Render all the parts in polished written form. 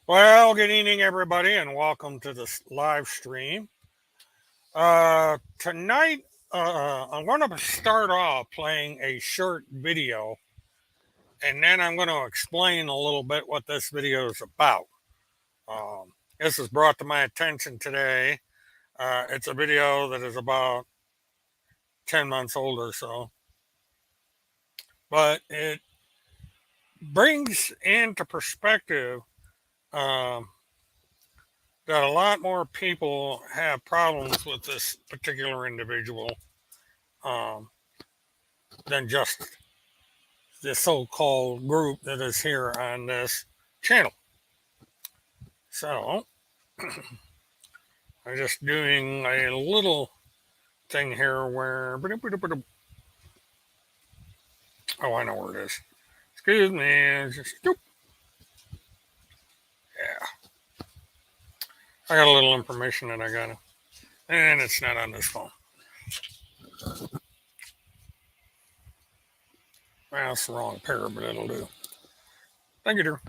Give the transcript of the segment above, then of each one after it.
Well, good evening, everybody, and welcome to this live stream. Tonight, I'm going to start off playing a short video, and then I'm going to explain a little bit what this video is about. This was brought to my attention today. It's a video that is about 10 months old or so, but it brings into perspective um, that a lot more people have problems with this particular individual um, than just the so-called group that is here on this channel. So I'm just doing a little thing here where oh, I know where it is. Excuse me, it's just yeah. I got a little information that I gotta, and it's not on this phone. Well, it's the wrong pair, but it'll do. Thank you, dear.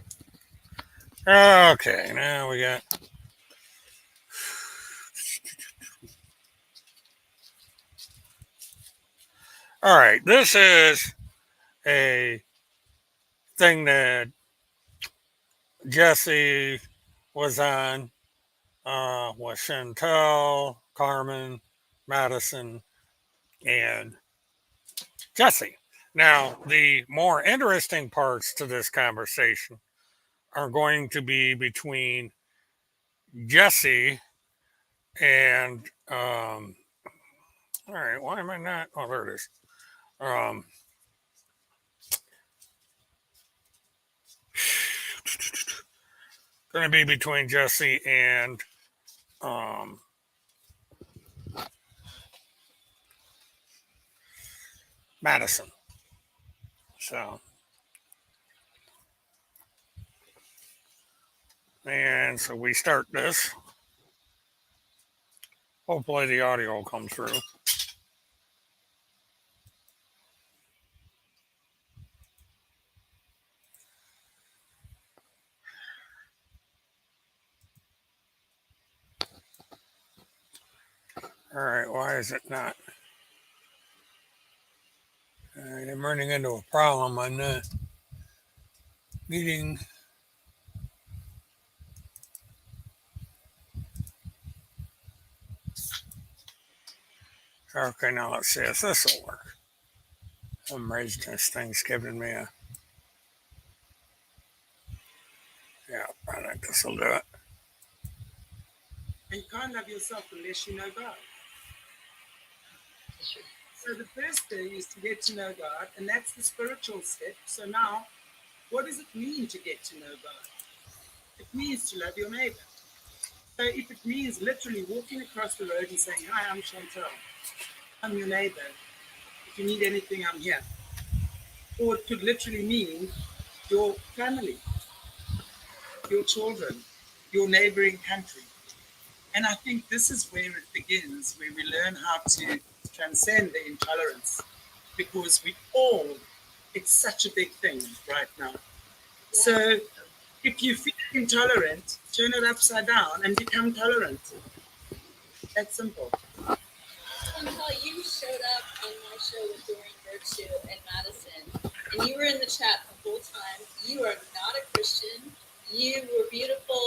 Okay, now we got. All right, this is a thing that Jesse was on with Chantel, Carmen, Madison, and Jesse. Now, the more interesting parts to this conversation are going to be between Jesse and, all right, why am I not? Oh, there it is. Um, going to be between Jesse and um, Madison. So, and so we start this. Hopefully the audio will come through. All right, why is it not? I'm running into a problem. I'm not getting. Okay, now let's see if this will work. I'm raising this thing's giving me a. Yeah, I think this will do it. And you can't love yourself unless you know God. So the first thing is to get to know God, and that's the spiritual step. So now, what does it mean to get to know God? It means to love your neighbor. So if it means literally walking across the road and saying, "Hi, I'm Chantal. I'm your neighbor. If you need anything, I'm here." Or it could literally mean your family, your children, your neighboring country. And I think this is where it begins, where we learn how to transcend the intolerance, because it's such a big thing right now. So if you feel intolerant, turn it upside down and become tolerant. That's simple. Somehow you showed up on my show with Doreen Virtue and Madison, and you were in the chat the whole time. You are not a Christian. You were beautiful.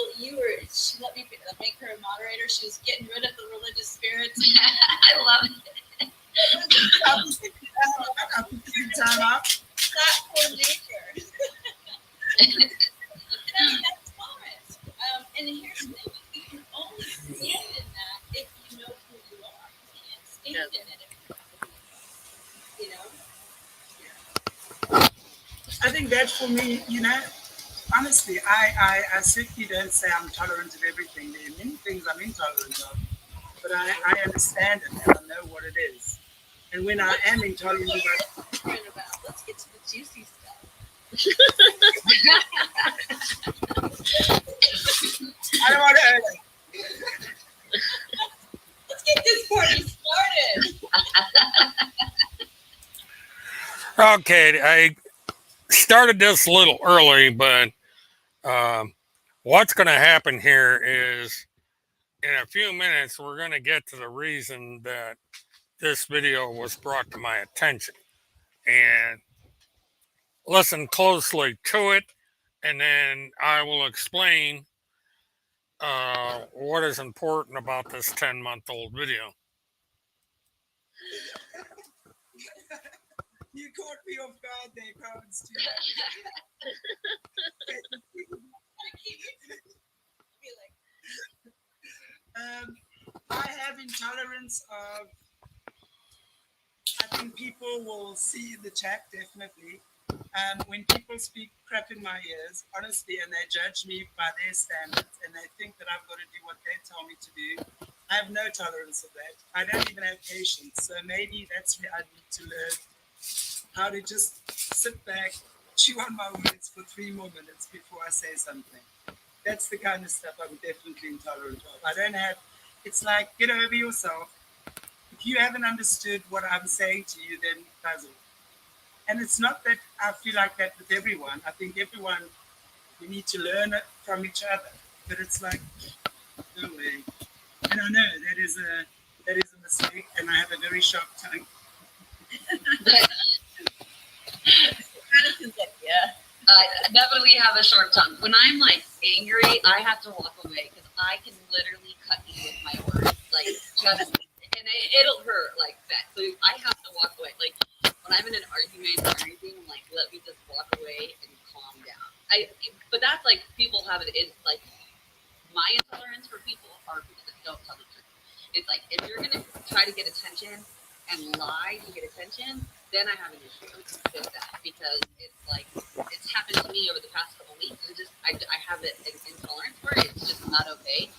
She let me make her a moderator. She was getting rid of the religious spirits. I love it. That poor nature. That's tolerance. And here's the thing. You can only stand in that if you know who you are. You can't stand in it if you know? I think that for me, honestly, I certainly don't say I'm tolerant of everything. There are many things I'm intolerant of, but I understand it and I know what it is. And when I am intolerant about, let's get to the juicy stuff. I don't want to hurt it. Let's get this party started. Okay, I started this a little early, but what's going to happen here is in a few minutes, we're going to get to the reason that this video was brought to my attention. And listen closely to it, and then I will explain what is important about this 10-month-old video. You caught me off guard there, Province. I have intolerance of, I think people will see in the chat definitely. When people speak crap in my ears, honestly, and they judge me by their standards and they think that I've got to do what they tell me to do, I have no tolerance of that. I don't even have patience. So maybe that's where I need to learn how to just sit back, chew on my words for 3 more minutes before I say something. That's the kind of stuff I'm definitely intolerant of. I don't have, it's like, get over yourself. If you haven't understood what I'm saying to you, then puzzle. And it's not that I feel like that with everyone. I think everyone, we need to learn it from each other. But it's like, no way. And I know that is a mistake, and I have a very sharp tongue. Madison's like, yeah. I definitely have a sharp tongue. When I'm like angry, I have to walk away because I can literally cut you with my words. Like, just, and it'll hurt like that. So I have to walk away. Like, when I'm in an argument or anything, I'm like, let me just walk away and calm down. But that's like, people have it. It's like, my intolerance for people are people that don't tell the truth. It's like, if you're going to try to get attention and lie to get attention, then I have an issue with that, because it's like, it's happened to me over the past couple of weeks. It's just, I have an intolerance for it. It's just not okay.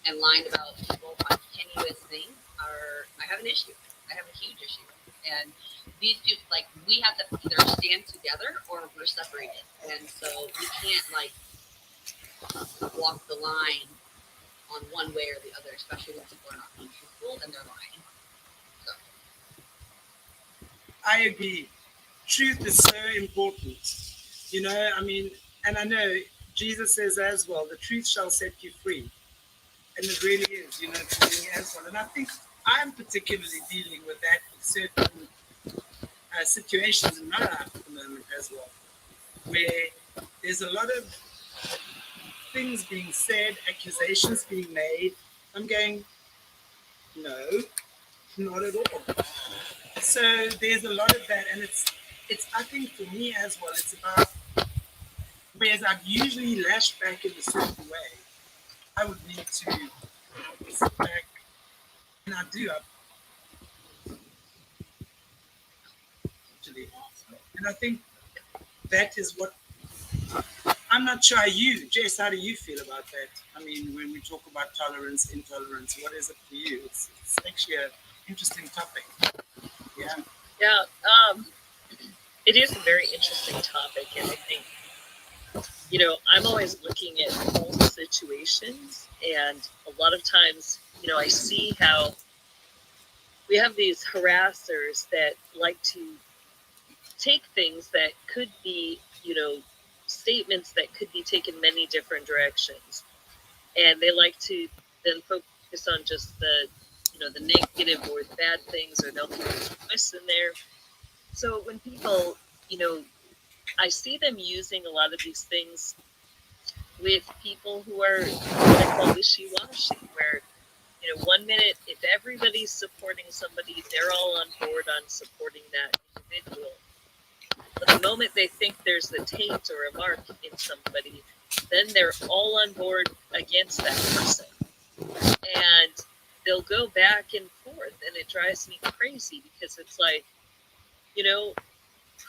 And lying about people on tenuous things I have an issue. I have a huge issue. And these two, like, we have to either stand together or we're separated. And so we can't, like, walk the line on one way or the other, especially when people are not being truthful and they're lying. I agree. Truth is so important. You know, I mean, and I know Jesus says as well, the truth shall set you free. And it really is, you know, for me as well. And I think I'm particularly dealing with that with certain situations in my life at the moment as well, where there's a lot of things being said, accusations being made. I'm going, no, not at all. So there's a lot of that, and it's I think for me as well, it's about, whereas I've usually lashed back in a certain way, I would need to sit back, and I do. Actually, and I think that is what, I'm not sure Jess, how do you feel about that? I mean, when we talk about tolerance, intolerance, what is it for you? It's actually an interesting topic. Yeah. Yeah. It is a very interesting topic, and I think, you know, I'm always looking at whole situations, and a lot of times, you know, I see how we have these harassers that like to take things that could be, you know, statements that could be taken many different directions, and they like to then focus on just the, you know, the negative or the bad things, or they'll put a twist in there. So when people, you know, I see them using a lot of these things with people who are what I call wishy-washy, where, you know, 1 minute, if everybody's supporting somebody, they're all on board on supporting that individual. But the moment they think there's a taint or a mark in somebody, then they're all on board against that person. And they'll go back and forth, and it drives me crazy, because it's like, you know,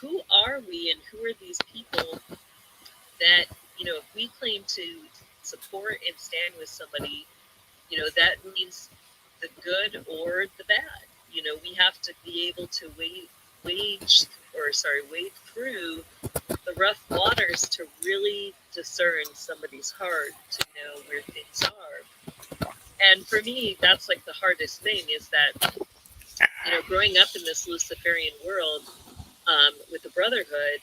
who are we and who are these people that, you know, if we claim to support and stand with somebody, you know, that means the good or the bad. You know, we have to be able to wade through the rough waters to really discern somebody's heart, to know where things are. And for me, that's like the hardest thing, is that, you know, growing up in this Luciferian world, with the Brotherhood,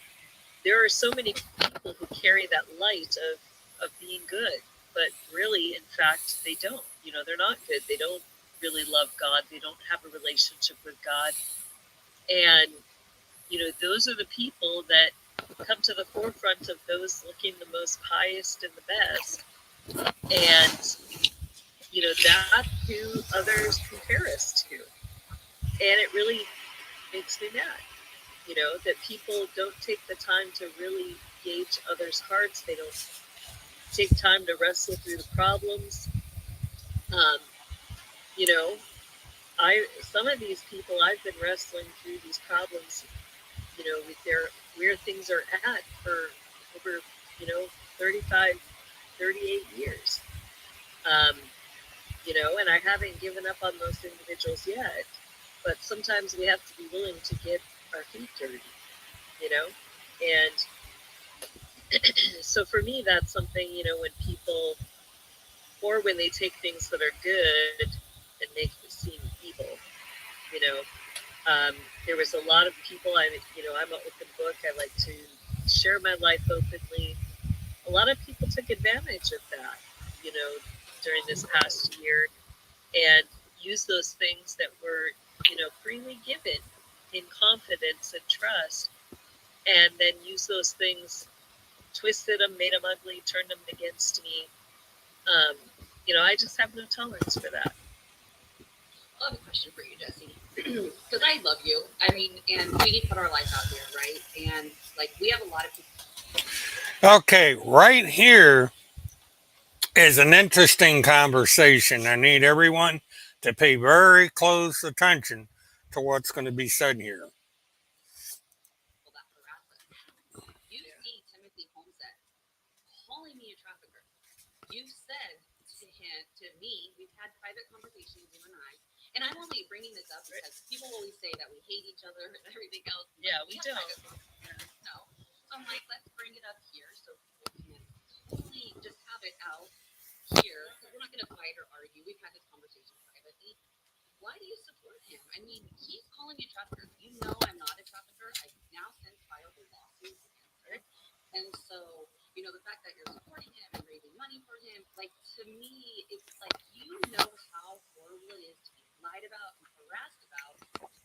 there are so many people who carry that light of being good, but really, in fact, they don't. They're not good. They don't really love God. They don't have a relationship with God. And, those are the people that come to the forefront of those looking the most pious and the best. And, that's who others compare us to. And it really makes me mad, that people don't take the time to really gauge others' hearts. They don't take time to wrestle through the problems. Um, you know, some of these people I've been wrestling through these problems, with where things are at for over, 35, 38 years. And I haven't given up on those individuals yet, but sometimes we have to be willing to get our feet dirty, and so for me, that's something, when people, or when they take things that are good and make it seem evil, you know, there was a lot of people, I'm an open book. I like to share my life openly. A lot of people took advantage of that, during this past year, and used those things that were, freely given in confidence and trust, and then use those things, twisted them, made them ugly, turned them against me. I just have no tolerance for that. I have a question for you, Jesse, because I love you. I mean, and we put our life out here, right? And like, we have a lot of people. Okay, right here is an interesting conversation. I need everyone to pay very close attention to what's going to be said here. That harass us. You see Timothy Holm said, calling me a trafficker. You've said to me, we've had private conversations, you and I, and I'm only bringing this up because people always say that we hate each other and everything else. Yeah, we don't. No. So I'm like, let's bring it up here so people can totally just have it out here, because we're not going to fight or argue. We've had this conversation privately. Why do you support him? I mean, he's calling me a trafficker. You know I'm not a trafficker. I've now since filed a lawsuit against him. And so, the fact that you're supporting him and raising money for him, like, to me, it's like, you know how horrible it is to be lied about and harassed about,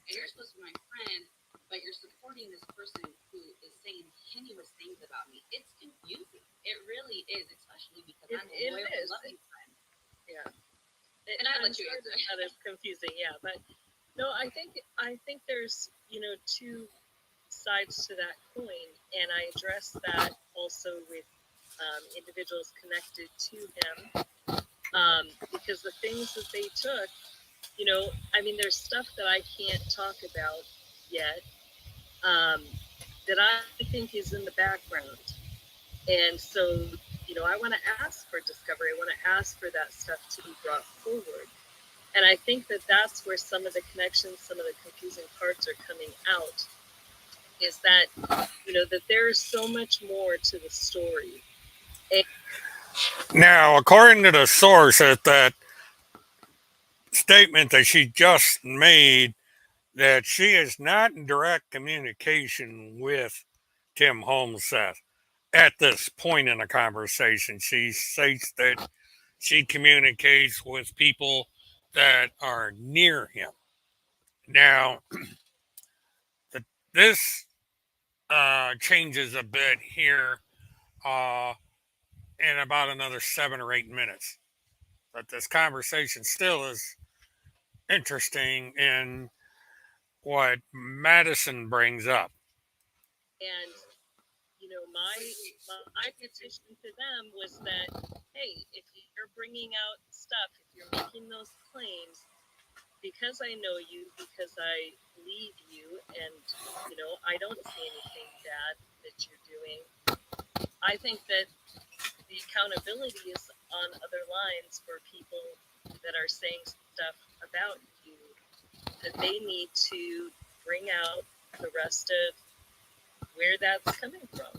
and you're supposed to be my friend, but you're supporting this person who is saying heinous things about me. It's confusing. It really is, especially because I'm a loyal and loving friend. Yeah. And I let you answer. That is confusing, yeah. But no, I think there's, two sides to that coin, and I address that also with individuals connected to him, because the things that they took, there's stuff that I can't talk about yet, that I think is in the background. And so, I want to ask for discovery. I want to ask for that stuff to be brought forward. And I think that that's where some of the connections, some of the confusing parts are coming out, is that, that there's so much more to the story. Now, according to the source at that statement that she just made, that she is not in direct communication with Tim Holmseth at this point in the conversation. She states that she communicates with people that are near him. Now, this changes a bit here in about another 7 or 8 minutes. But this conversation still is interesting in what Madison brings up. And my petition to them was that, hey, if you're bringing out stuff, if you're making those claims, because I know you, because I believe you, and I don't see anything bad that you're doing, I think that the accountability is on other lines for people that are saying stuff about you, that they need to bring out the rest of where that's coming from.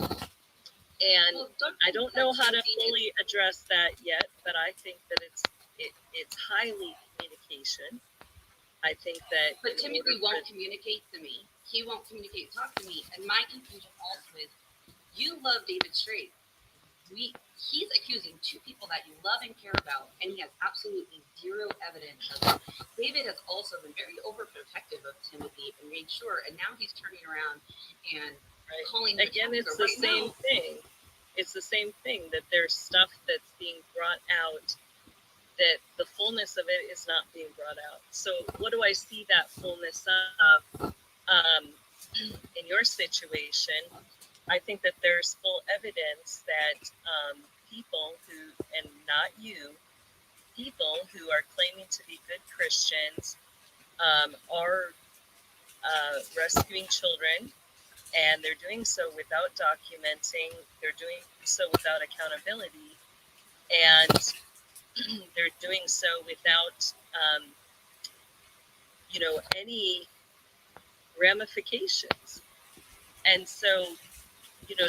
And I don't know how to fully address that yet, but I think that it's highly communication. I think that. But Timothy won't communicate to me. He won't communicate, talk to me. And my confusion also is, you love David Straight. he's accusing two people that you love and care about, and he has absolutely zero evidence of it. David has also been very overprotective of Timothy and made sure, and now he's turning around and calling again, it's the same thing. It's the same thing that there's stuff that's being brought out that the fullness of it is not being brought out. So what do I see that fullness of? In your situation, I think that there's full evidence that people who, and not you, people who are claiming to be good Christians are rescuing children, and they're doing so without documenting, they're doing so without accountability, and they're doing so without, any ramifications. And so,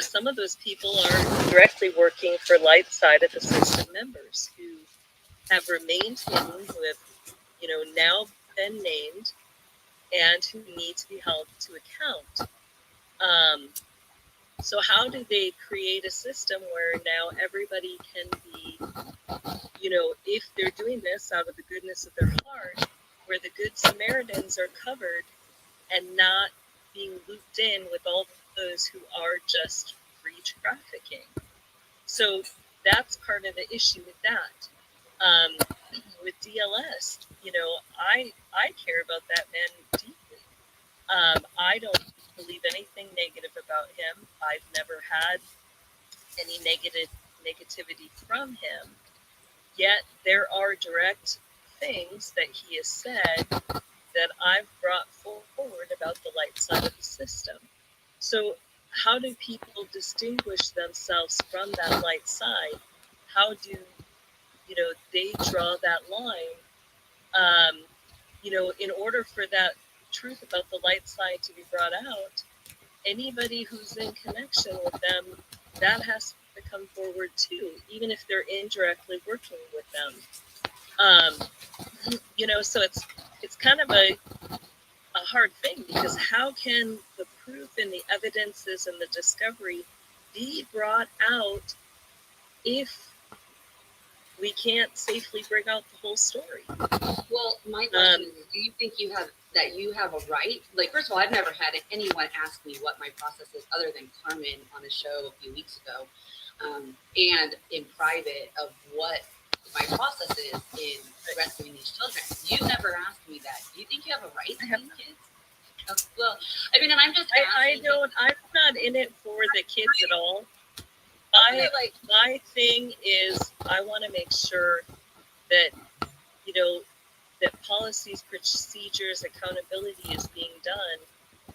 some of those people are directly working for light side of the system members who have remained hidden, who have, now been named, and who need to be held to account. So how do they create a system where now everybody can be, if they're doing this out of the goodness of their heart, where the good Samaritans are covered and not being looped in with all those who are just free trafficking? So that's part of the issue with that. With DLS, I care about that man deeply. I don't believe anything negative about him. I've never had any negativity from him. Yet there are direct things that he has said that I've brought forward about the light side of the system. So how do people distinguish themselves from that light side? How do they draw that line? In order for that truth about the light side to be brought out, anybody who's in connection with them, that has to come forward too, even if they're indirectly working with them. So it's kind of a hard thing, because how can the proof and the evidences and the discovery be brought out if we can't safely bring out the whole story? Well, my question is, do you think you have a right? Like, first of all, I've never had anyone ask me what my process is other than Carmen on a show a few weeks ago, and in private, of what my process is in rescuing these children. You've never asked me that. Do you think you have a right to these kids? Well, I mean, and I'm just asking. I'm not in it for the kids at all. My thing is, I want to make sure that, that policies, procedures, accountability is being done.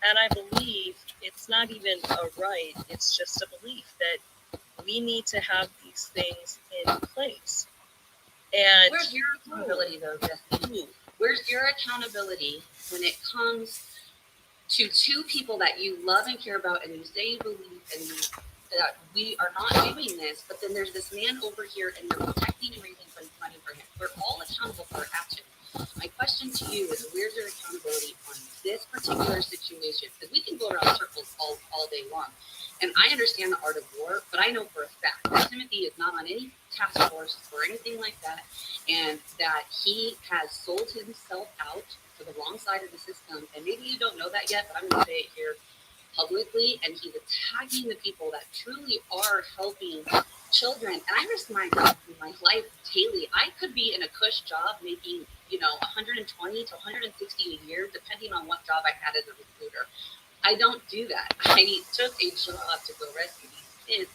And I believe it's not even a right, it's just a belief that we need to have these things in place. And where's your accountability, though, Jesse? Where's your accountability when it comes to two people that you love and care about, and you say you believe and that we are not doing this, but then there's this man over here and they're protecting and raising money for him? We're all accountable for our actions. My question to you is, where's your accountability on this particular situation? Because we can go around circles all day long. And I understand the art of war, but I know for a fact that Timothy is not on any task force or anything like that, and that he has sold himself out for the wrong side of the system. And maybe you don't know that yet, but I'm going to say it here publicly. And he's attacking the people that truly are helping children. And I risk my life daily. I could be in a cush job making, 120 to 160 a year, depending on what job I had as a recruiter. I don't do that. I took a job to go rescue these kids.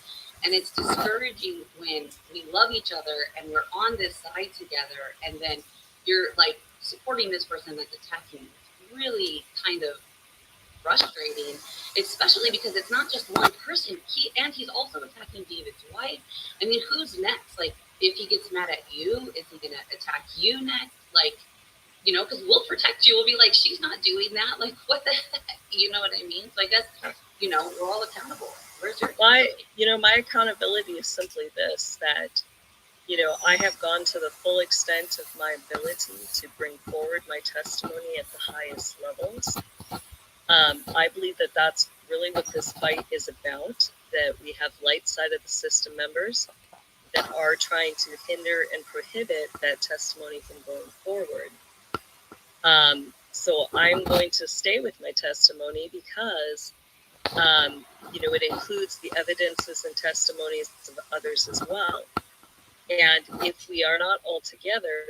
And it's discouraging when we love each other and we're on this side together, and then you're like supporting this person that's attacking. It's really kind of frustrating, especially because it's not just one person. He's also attacking David's wife. I mean, who's next? Like, if he gets mad at you, is he gonna attack you next? Like, because we'll protect you. We'll be like, she's not doing that. Like, what the heck? You know what I mean? So I guess, we're all accountable. Where's your my accountability is simply this, that, I have gone to the full extent of my ability to bring forward my testimony at the highest levels. I believe that that's really what this fight is about, that we have light side of the system members that are trying to hinder and prohibit that testimony from going forward. So I'm going to stay with my testimony because, it includes the evidences and testimonies of others as well. And if we are not all together,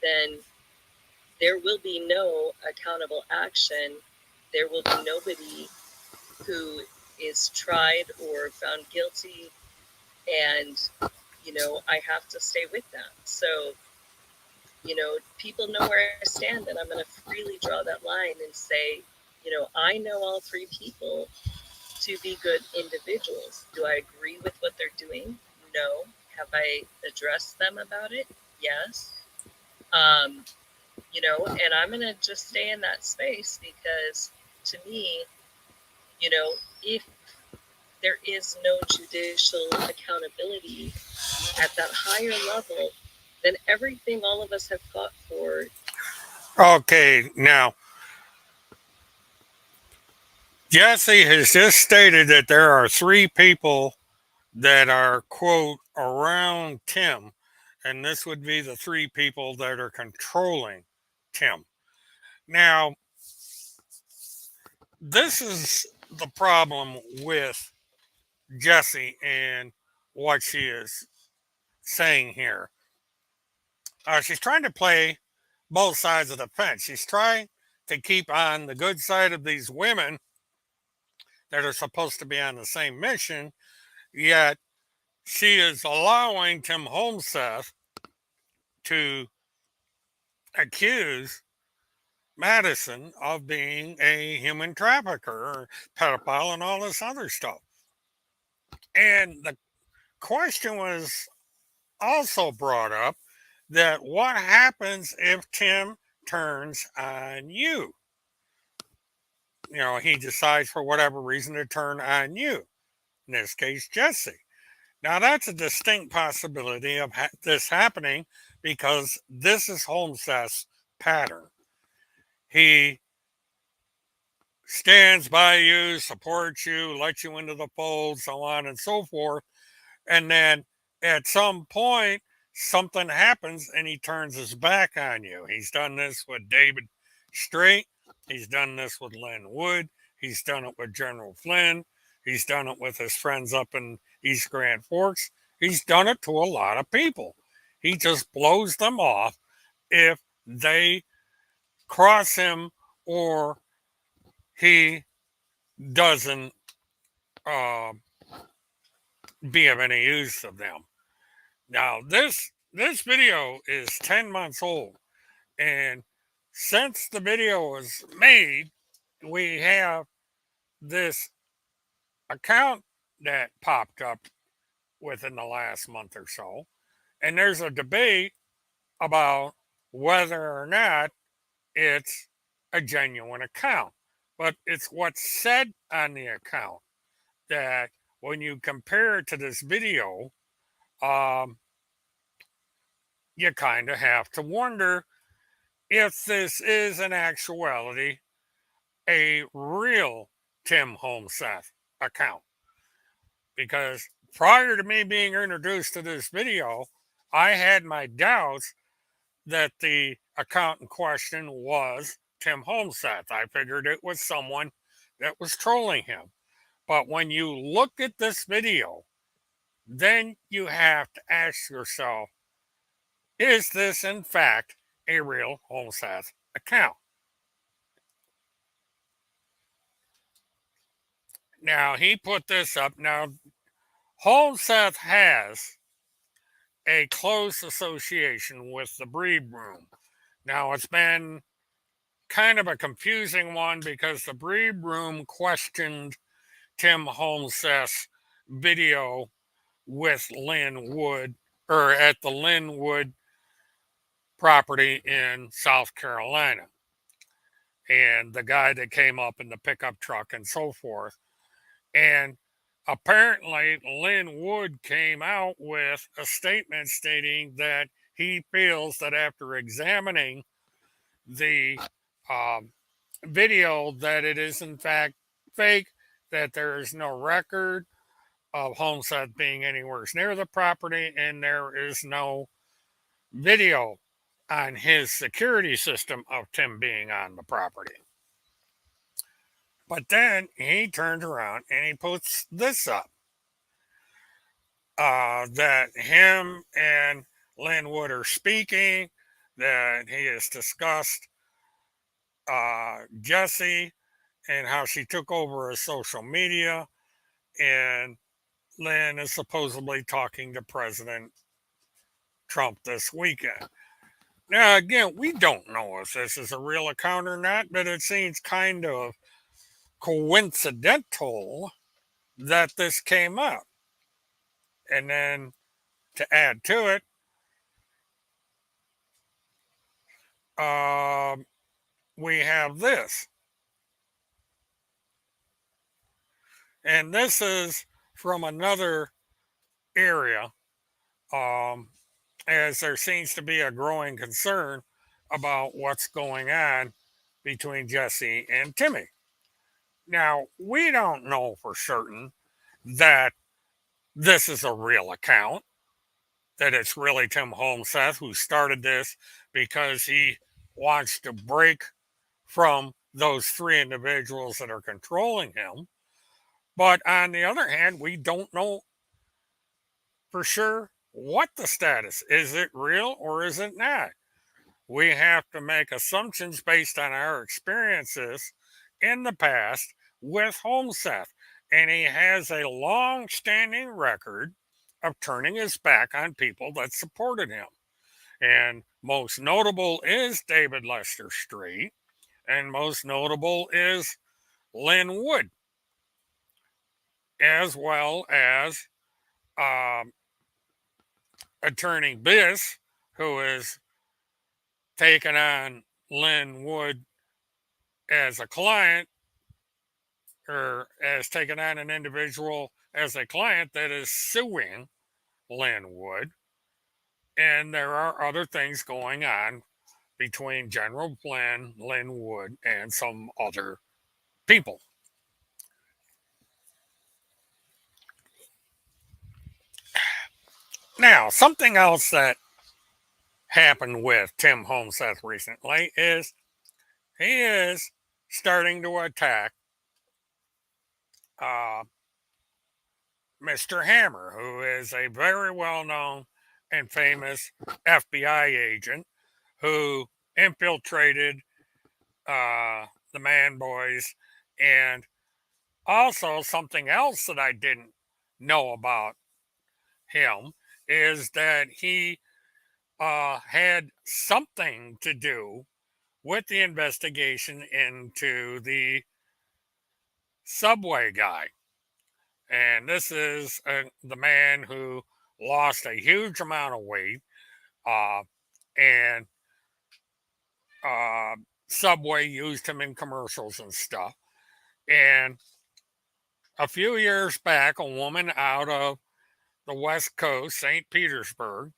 then there will be no accountable action. There will be nobody who is tried or found guilty. And, I have to stay with that. So, people know where I stand, and I'm going to freely draw that line and say, I know all three people to be good individuals. Do I agree with what they're doing? No. Have I addressed them about it? Yes. And I'm going to just stay in that space because to me, if there is no judicial accountability at that higher level, then everything all of us have fought for. Okay, now, Jesse has just stated that there are three people that are, quote, around Tim, and this would be the three people that are controlling Tim. Now, this is the problem with Jesse and what she is saying here. She's trying to play both sides of the fence. She's trying to keep on the good side of these women that are supposed to be on the same mission, yet she is allowing Tim Holmseth to accuse Madison of being a human trafficker or pedophile and all this other stuff. And the question was also brought up that what happens if Tim turns on you? He decides for whatever reason to turn on you, in this case, Jesse. Now, that's a distinct possibility of this happening because this is Holmes's pattern. He stands by you, supports you, lets you into the fold, so on and so forth. And then at some point, something happens and he turns his back on you. He's done this with David Strait. He's done this with Lynn Wood. He's done it with General Flynn. He's done it with his friends up in East Grand Forks. He's done it to a lot of people. He just blows them off if they cross him or he doesn't be of any use of them. Now, this video is 10 months old, and since the video was made, we have this account that popped up within the last month or so, and there's a debate about whether or not it's a genuine account. But it's what's said on the account that when you compare it to this video, you kind of have to wonder if this is in actuality a real Tim Holmseth account. Because prior to me being introduced to this video, I had my doubts that the account in question was Tim Holmseth. I figured it was someone that was trolling him. But when you look at this video, then you have to ask yourself, is this in fact a real Holmseth account? Now, he put this up. Now, Holmseth has a close association with the Breed Room. Now, it's been kind of a confusing one because the Breed Room questioned Tim Holmseth's video with Lynn Wood, or at the Lynn Wood property in South Carolina. And the guy that came up in the pickup truck and so forth. And apparently, Lynn Wood came out with a statement stating that he feels that after examining the video, that it is in fact fake, that there is no record of Homestead being anywhere near the property, and there is no video on his security system of Tim being on the property. But then he turns around and he puts this up that him and Lynn Wood are speaking, that he has discussed Jesse and how she took over his social media, and Lynn is supposedly talking to President Trump this weekend. Now, again, we don't know if this is a real account or not, but it seems kind of coincidental that this came up. And then to add to it, we have this. And this is from another area, as there seems to be a growing concern about what's going on between Jesse and Timmy. Now, we don't know for certain that this is a real account, that it's really Tim Holmseth who started this because he wants to break from those three individuals that are controlling him. But on the other hand, we don't know for sure what the status is. It real or is it not? We have to make assumptions based on our experiences in the past with Holmseth. And he has a long standing record of turning his back on people that supported him. And most notable is David Lester Street, and most notable is Lynn Wood, as well as Attorney Biss, who is taken on Lynn Wood as a client, or as taken on an individual as a client that is suing Lynn Wood. And there are other things going on between General Flynn, Lynn Wood, and some other people. Now, something else that happened with Tim Holmseth recently is he is starting to attack Mr. Hammer, who is a very well known and famous FBI agent who infiltrated the Man Boys. And also, something else that I didn't know about him is that he had something to do with the investigation into the subway guy. And this is the man who lost a huge amount of weight, and Subway used him in commercials and stuff. And a few years back, a woman out of the West Coast, St. Petersburg,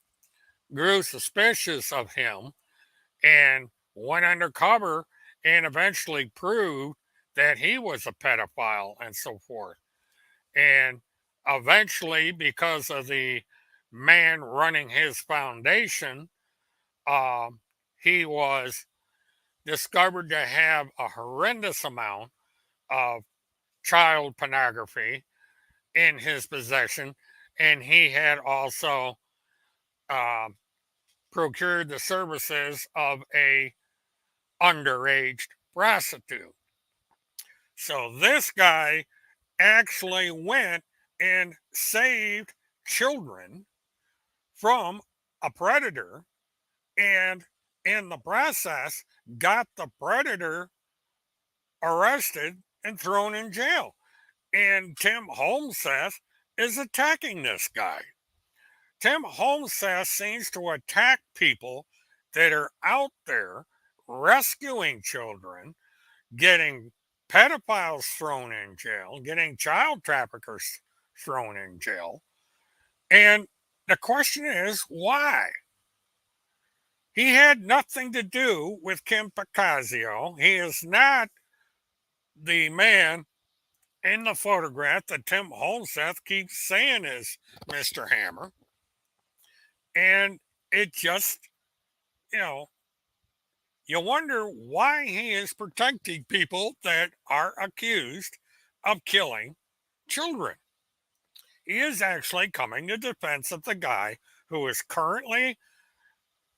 grew suspicious of him and went undercover and eventually proved that he was a pedophile and so forth. And eventually, because of the man running his foundation, he was discovered to have a horrendous amount of child pornography in his possession, and he had also procured the services of a underage prostitute. So this guy actually went and saved children from a predator, and in the process got the predator arrested and thrown in jail. And Tim Holmseth is attacking this guy. Tim Holmseth seems to attack people that are out there rescuing children, getting pedophiles thrown in jail, getting child traffickers thrown in jail. And the question is, why? He had nothing to do with Kim Pacazio. He is not the man in the photograph that Tim Holmseth keeps saying is Mr. Hammer. And it just, you know, you wonder why he is protecting people that are accused of killing children. He is actually coming to defense of the guy who is currently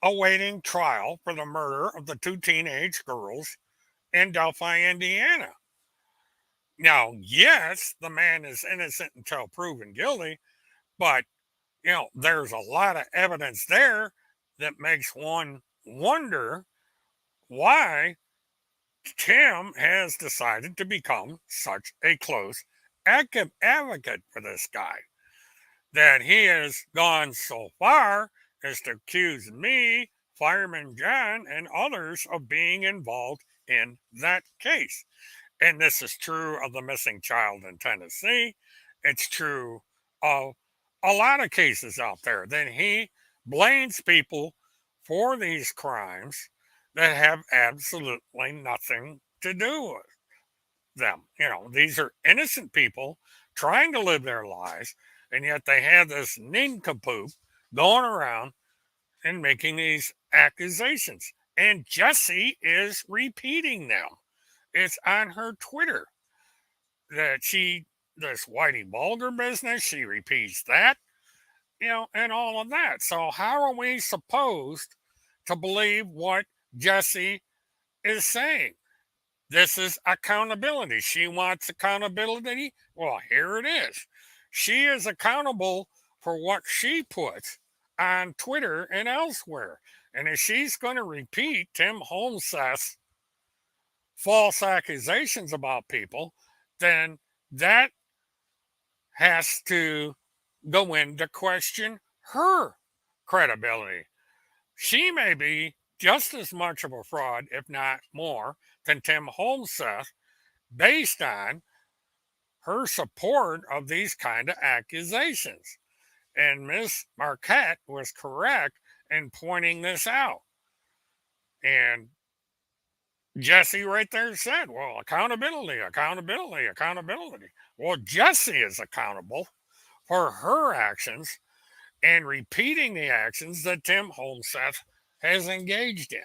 awaiting trial for the murder of the two teenage girls in Delphi, Indiana. Now, yes, the man is innocent until proven guilty, but there's a lot of evidence there that makes one wonder why Tim has decided to become such a close advocate for this guy. That he has gone so far as to accuse me, Fireman John, and others of being involved in that case. And this is true of the missing child in Tennessee. It's true of a lot of cases out there. Then he blames people for these crimes that have absolutely nothing to do with them. These are innocent people trying to live their lives, and yet they have this nincompoop going around and making these accusations. And Jessie is repeating them. It's on her Twitter that this Whitey Bulger business, she repeats that, and all of that. So, how are we supposed to believe what Jessie is saying? This is accountability. She wants accountability. Well, here it is. She is accountable for what she puts on Twitter and elsewhere. And if she's going to repeat Tim Holmseth's false accusations about people, then that has to go into question her credibility. She may be just as much of a fraud, if not more, than Tim Holmseth, based on her support of these kind of accusations. And Miss Marquette was correct in pointing this out. And Jesse right there said, well, accountability, accountability, accountability. Well, Jesse is accountable for her actions and repeating the actions that Tim Holmseth has engaged in.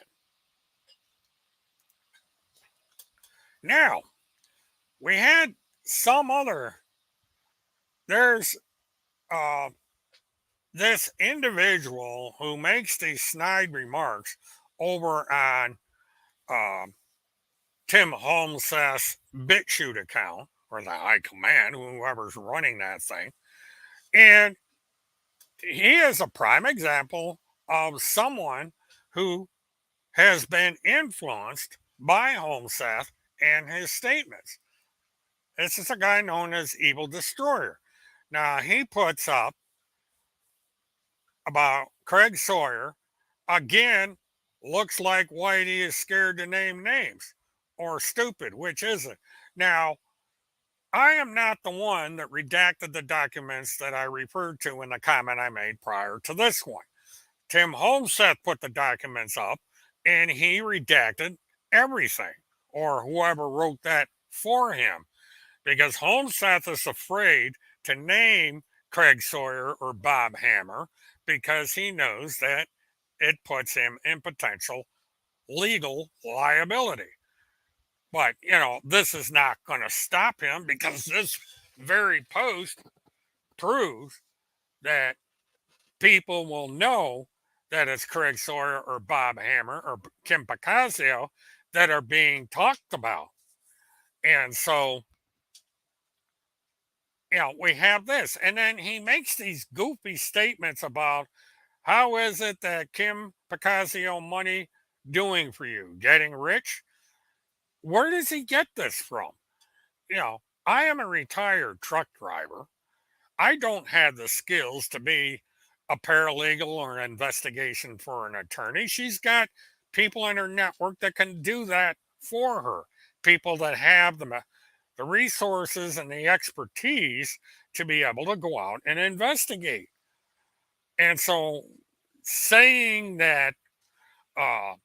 Now, we had there's this individual who makes these snide remarks over on Tim Holmseth's BitChute account, or the High Command, whoever's running that thing. And he is a prime example of someone who has been influenced by Holmseth and his statements. This is a guy known as Evil Destroyer. Now, he puts up about Craig Sawyer. Again, looks like Whitey is scared to name names, or stupid, which is it? Now, I am not the one that redacted the documents that I referred to in the comment I made prior to this one. Tim Holmseth put the documents up, and he redacted everything, or whoever wrote that for him, because Holmseth is afraid to name Craig Sawyer or Bob Hammer because he knows that it puts him in potential legal liability. But, this is not going to stop him, because this very post proves that people will know that it's Craig Sawyer or Bob Hammer or Kim Picasio that are being talked about. And so, we have this. And then he makes these goofy statements about how is it that Kim Picasio money doing for you? Getting rich? Where does he get this from? I am a retired truck driver. I don't have the skills to be a paralegal or an investigation for an attorney. She's got people in her network that can do that for her. People that have the resources and the expertise to be able to go out and investigate. And so saying that I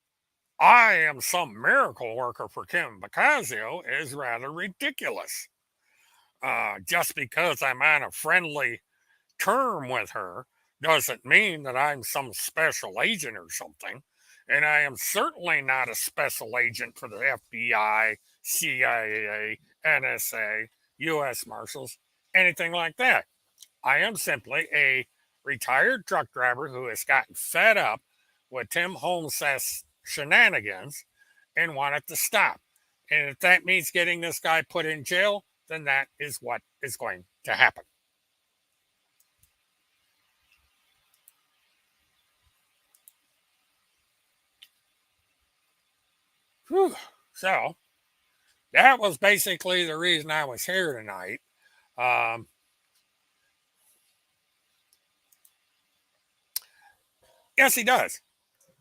am some miracle worker for Kim Picasio is rather ridiculous. just because I'm on a friendly term with her doesn't mean that I'm some special agent or something. And I am certainly not a special agent for the FBI, CIA, NSA, US Marshals, anything like that. I am simply a retired truck driver who has gotten fed up with Tim Holmes's shenanigans and wanted to stop. And if that means getting this guy put in jail, then that is what is going to happen. Whew. So that was basically the reason I was here tonight. Um, yes, he does.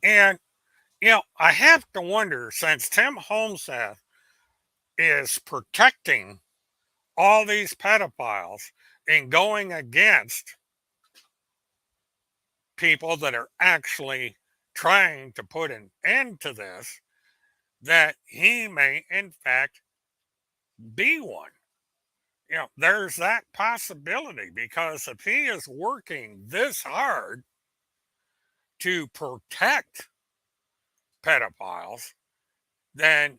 And, I have to wonder, since Tim Holmseth is protecting all these pedophiles and going against people that are actually trying to put an end to this, that he may, in fact, be one. There's that possibility, because if he is working this hard to protect pedophiles, then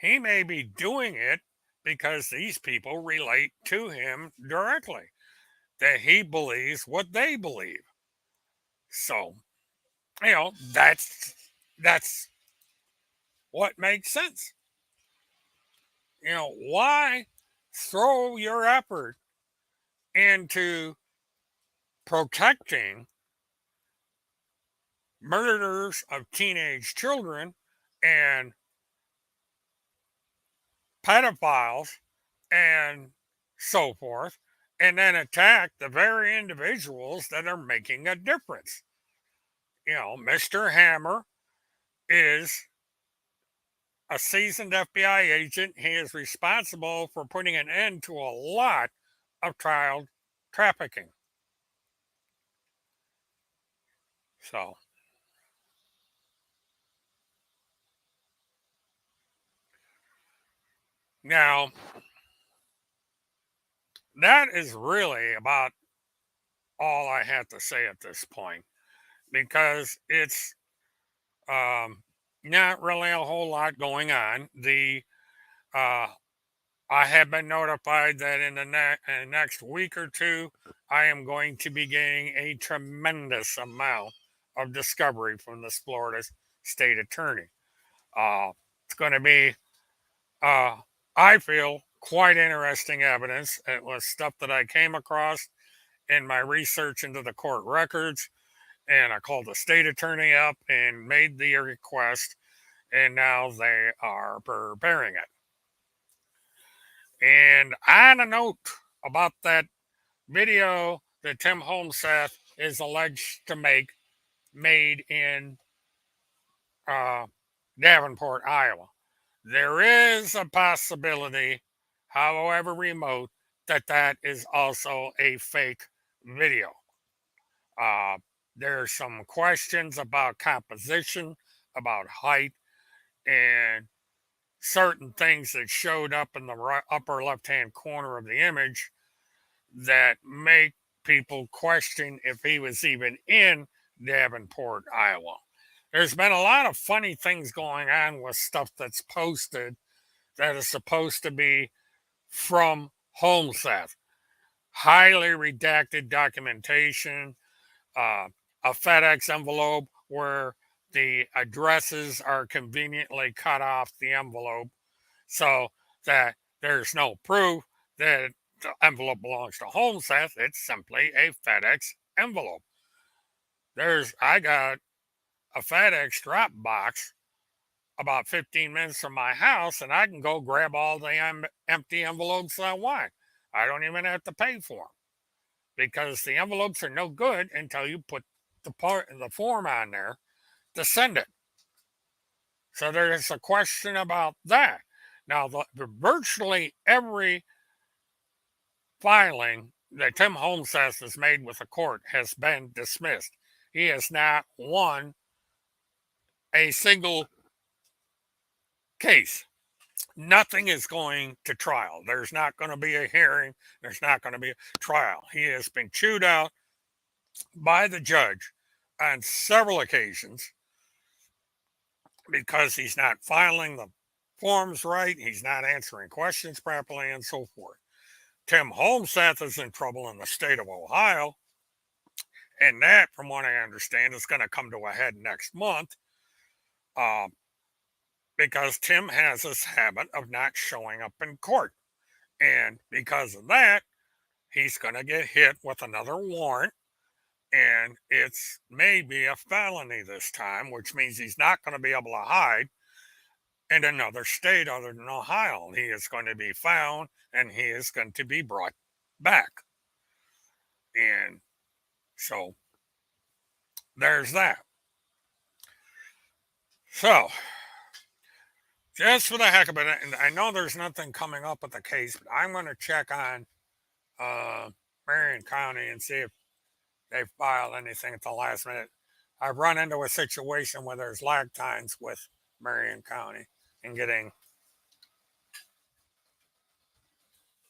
he may be doing it because these people relate to him directly, that he believes what they believe. So, that's what makes sense. Why throw your effort into protecting murderers of teenage children and pedophiles and so forth, and then attack the very individuals that are making a difference? Mr. Hammer is a seasoned FBI agent. He is responsible for putting an end to a lot of child trafficking. So, now, that is really about all I have to say at this point, because it's not really a whole lot going on. Uh, I have been notified that in the next week or two, I am going to be getting a tremendous amount of discovery from this Florida state attorney. It's going to be, uh, I feel, quite interesting evidence. It was stuff that I came across in my research into the court records, and I called the state attorney up and made the request, and now they are preparing it. And on a note about that video that Tim Holmseth is alleged to made in uh, Davenport, Iowa, there is a possibility, however remote, that that is also a fake video. Uh, there's some questions about composition, about height, and certain things that showed up in the upper left hand corner of the image that make people question if he was even in Davenport, Iowa. There's been a lot of funny things going on with stuff that's posted that is supposed to be from Holmseth. Highly redacted documentation, uh, a FedEx envelope where the addresses are conveniently cut off the envelope so that there's no proof that the envelope belongs to Holmseth. It's simply a FedEx envelope. I got a FedEx drop box about 15 minutes from my house, and I can go grab all the empty envelopes I want. I don't even have to pay for them, because the envelopes are no good until you put the form on there to send it. So there's a question about that. Now, virtually every filing that Tim Holmseth has made with the court has been dismissed. He has not won a single case. nothing is going to trial. There's not going to be a hearing. There's not going to be a trial. He has been chewed out by the judge on several occasions because he's not filing the forms right, he's not answering questions properly, and so forth. Tim Holmseth is in trouble in the state of Ohio, and that, from what I understand, is going to come to a head next month uh, because Tim has this habit of not showing up in court. And because of that, he's going to get hit with another warrant, and it's maybe a felony this time, which means he's not going to be able to hide in another state other than Ohio. He is going to be found and he is going to be brought back. And so there's that. So, just for the heck of it, and I know there's nothing coming up with the case, but I'm going to check on Marion County and see if they filed anything at the last minute. I've run into a situation where there's lag times with Marion County and getting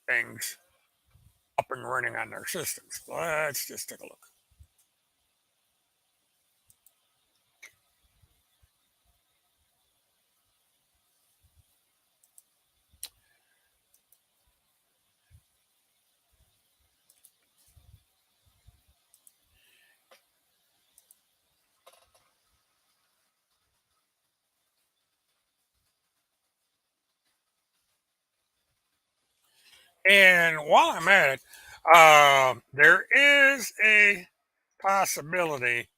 things up and running on their systems. Let's just take a look. And while I'm at it, there is a possibility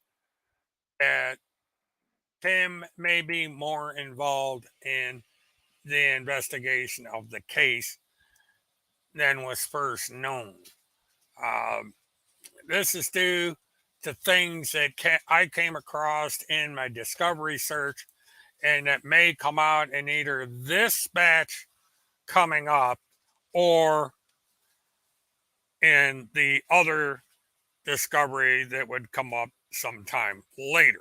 that Tim may be more involved in the investigation of the case than was first known. Um, this is due to things that I came across in my discovery search and that may come out in either this batch coming up or in the other discovery that would come up sometime later,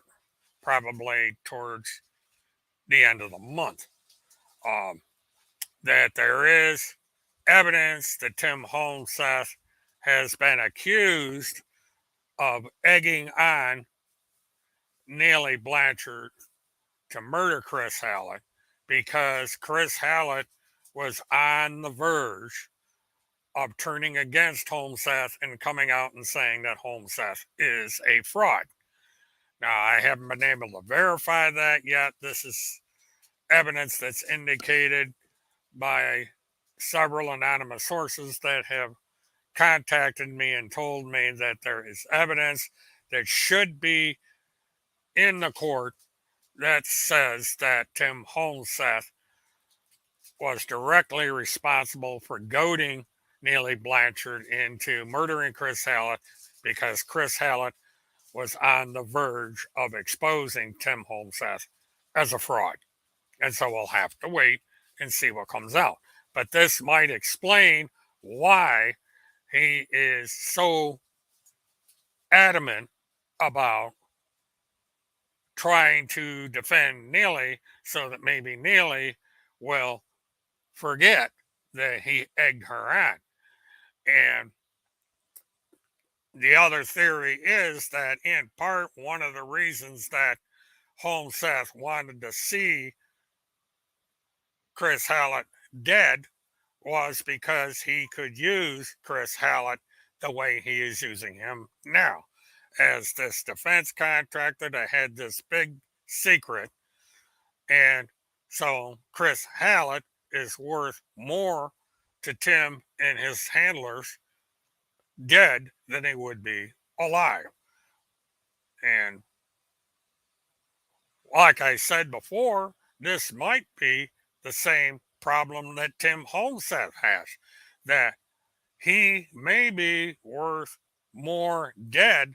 probably towards the end of the month. Um, that there is evidence that Tim Holmseth has been accused of egging on Neely Blanchard to murder Chris Hallett because Chris Hallett was on the verge of turning against Holmseth and coming out and saying that Holmseth is a fraud. Now, I haven't been able to verify that yet. This is evidence that's indicated by several anonymous sources that have contacted me and told me that there is evidence that should be in the court that says that Tim Holmseth was directly responsible for goading Neely Blanchard into murdering Chris Hallett because Chris Hallett was on the verge of exposing Tim Holmseth as a fraud. And so we'll have to wait and see what comes out. But this might explain why he is so adamant about trying to defend Neely so that maybe Neely will forget that he egged her on. And the other theory is that, in part, one of the reasons that Holmseth wanted to see Chris Hallett dead was because he could use Chris Hallett the way he is using him now as this defense contractor that had this big secret. And so Chris Hallett is worth more to Tim and his handlers dead than he would be alive. And like I said before, this might be the same problem that Tim Holmseth has, that he may be worth more dead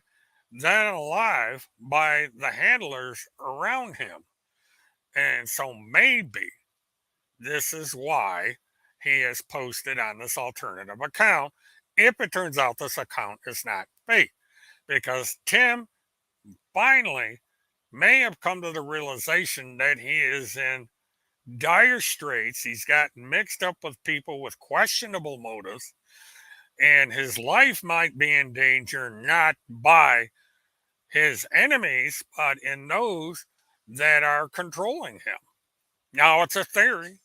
than alive by the handlers around him. And so maybe this is why he is posted on this alternative account if it turns out this account is not fake. Because Tim finally may have come to the realization that he is in dire straits. He's gotten mixed up with people with questionable motives, and his life might be in danger not by his enemies, but in those that are controlling him. Now, it's a theory,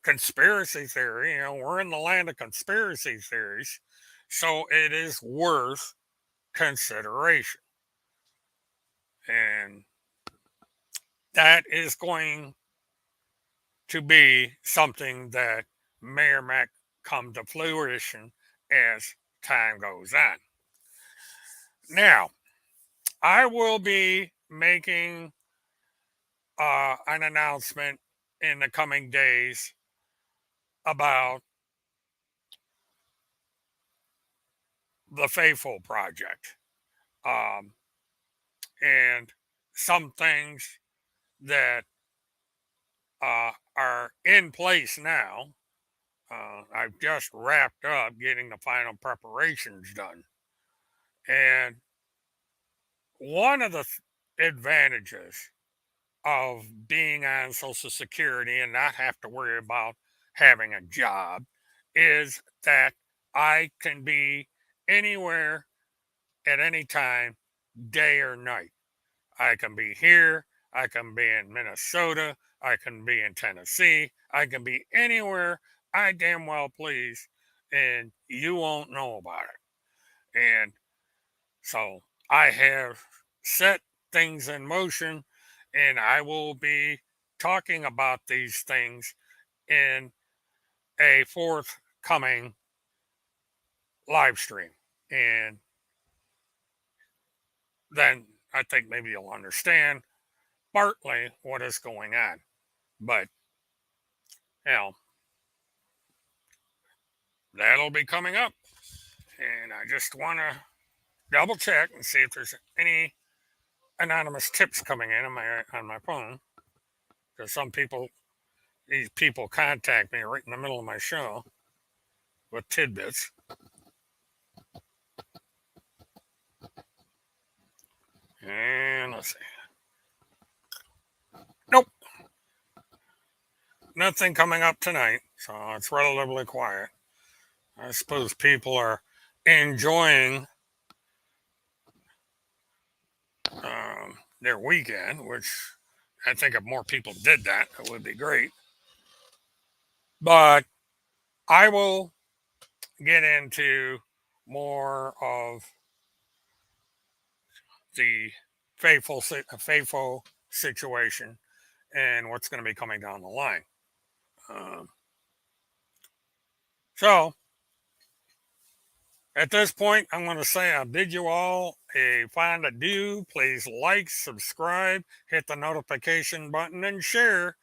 conspiracy theory. We're in the land of conspiracy theories, so it is worth consideration. And that is going to be something that may or may come to fruition as time goes on. Now, I will be making an announcement in the coming days about the Faithful Project, and some things that are in place now. I've just wrapped up getting the final preparations done. And one of the advantages of being on Social Security and not have to worry about having a job is that I can be anywhere at any time, day or night. I can be here, I can be in Minnesota, I can be in Tennessee, I can be anywhere I damn well please, and you won't know about it. And so I have set things in motion, and I will be talking about these things in a forthcoming live stream. And then I think maybe you'll understand partly what is going on. But, you know, that'll be coming up. And I just want to double check and see if there's any anonymous tips coming in on my phone. Because these people contact me right in the middle of my show with tidbits. And let's see. Nope. Nothing coming up tonight, so it's relatively quiet. I suppose people are enjoying their weekend, which I think if more people did that, it would be great. But I will get into more of the faithful situation and what's going to be coming down the line. So at this point, I'm going to say I bid you all a fond adieu. Please like, subscribe, hit the notification button, and share.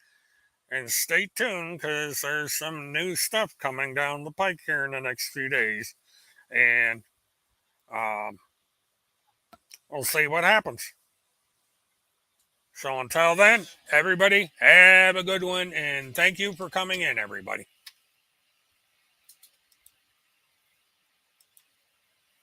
And stay tuned because there's some new stuff coming down the pike here in the next few days. And we'll see what happens. So until then, everybody, have a good one. And thank you for coming in, everybody.